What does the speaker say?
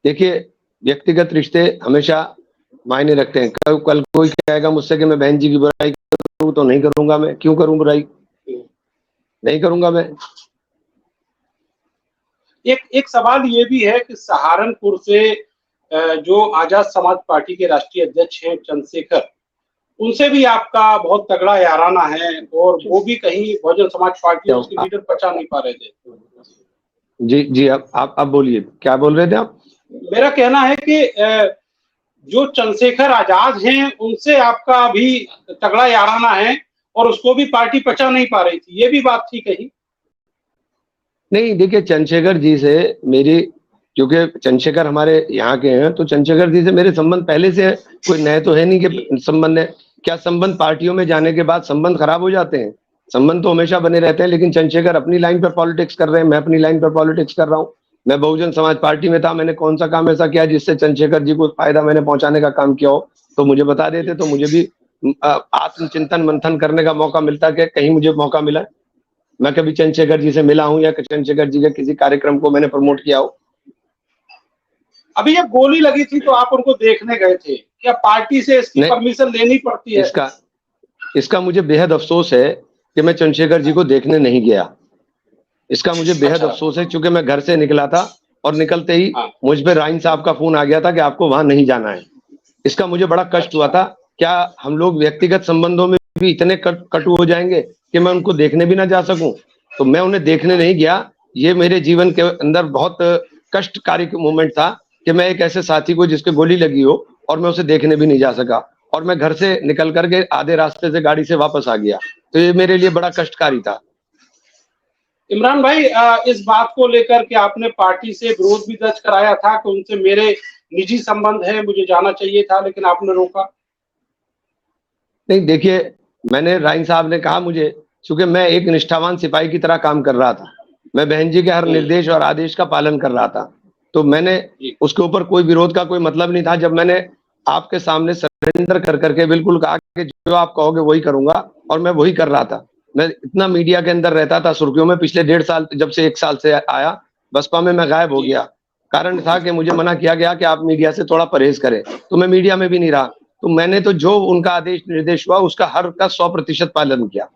देखिए, व्यक्तिगत रिश्ते हमेशा मायने रखते हैं। कल कोई कहेगा मुझसे कि मैं बहन जी की बुराई करूँ तो नहीं करूँगा मैं। क्यों करूँ बुराई? नहीं करूँगा मैं। एक सवाल ये भी है कि सहारनपुर से जो आजाद समाज पार्टी के राष्ट्रीय अध्यक्ष हैं चंद्रशेखर, उनसे भी आपका बहुत तगड़ा याराना है और वो भी कहीं बहुजन समाज पार्टी और उसके लीडर पचा नहीं पा रहे थे। जी आप बोलिए, क्या बोल रहे थे आप? मेरा कहना है कि जो चंद्रशेखर आजाद हैं उनसे आपका भी तगड़ा याराना है और उसको भी पार्टी पचा नहीं पा रही थी, ये भी बात थी कहीं? नहीं, देखिए चंद्रशेखर जी से मेरी, क्योंकि चंद्रशेखर हमारे यहाँ के हैं, तो चंद्रशेखर जी से मेरे संबंध पहले से है, कोई नए तो है नहीं कि संबंध है। क्या संबंध पार्टियों में जाने के बाद संबंध खराब हो जाते हैं? संबंध तो हमेशा बने रहते हैं। लेकिन चंद्रशेखर अपनी लाइन पर पॉलिटिक्स कर रहे हैं, मैं अपनी लाइन पर पॉलिटिक्स कर रहा हूँ। मैं बहुजन समाज पार्टी में था, मैंने कौन सा काम ऐसा किया जिससे चंद्रशेखर जी को फायदा मैंने पहुंचाने का काम किया हो, तो मुझे बता देते, तो मुझे भी आत्मचिंतन मंथन करने का मौका मिलता कि कहीं मुझे मौका मिला, मैं कभी चंद्रशेखर जी से मिला हूं या चंद्रशेखर जी के किसी कार्यक्रम को मैंने प्रमोट किया हो। अभी जब गोली लगी थी तो आप उनको देखने गए थे, क्या पार्टी से इसकी परमिशन लेनी पड़ती है? इसका मुझे बेहद अफसोस है कि मैं चंद्रशेखर जी को देखने नहीं गया। इसका मुझे बेहद अफसोस है, क्योंकि मैं घर से निकला था और निकलते ही मुझ पे राइन साहब का फोन आ गया था कि आपको वहां नहीं जाना है। इसका मुझे बड़ा कष्ट हुआ था। क्या हम लोग व्यक्तिगत संबंधों में भी इतने कटु हो जाएंगे कि मैं उनको देखने भी ना जा सकूं? तो मैं उन्हें देखने नहीं गया। ये मेरे जीवन के अंदर बहुत कष्टकारी मोमेंट था कि मैं एक ऐसे साथी को जिसके गोली लगी हो और मैं उसे देखने भी नहीं जा सका, और मैं घर से निकल करके आधे रास्ते से गाड़ी से वापस आ गया। तो ये मेरे लिए बड़ा कष्टकारी था। इमरान भाई, इस बात को लेकर के आपने पार्टी से विरोध भी दर्ज कराया था कि उनसे मेरे निजी संबंध है, मुझे जाना चाहिए था, लेकिन आपने रोका? नहीं, देखिए, मैंने राइन साहब ने कहा मुझे, क्योंकि मैं एक निष्ठावान सिपाही की तरह काम कर रहा था, मैं बहन जी के हर निर्देश और आदेश का पालन कर रहा था, तो मैंने उसके ऊपर कोई विरोध का कोई मतलब नहीं था। जब मैंने आपके सामने सरेंडर कर करके बिल्कुल कहा कि जो आप कहोगे वही करूंगा, और मैं वही कर रहा था। मैं इतना मीडिया के अंदर रहता था सुर्खियों में पिछले 1.5 साल, जब से 1 साल से आया बसपा में मैं गायब हो गया। कारण था कि मुझे मना किया गया कि आप मीडिया से थोड़ा परहेज करें, तो मैं मीडिया में भी नहीं रहा। तो मैंने तो जो उनका आदेश निर्देश हुआ उसका हर का 100% पालन किया।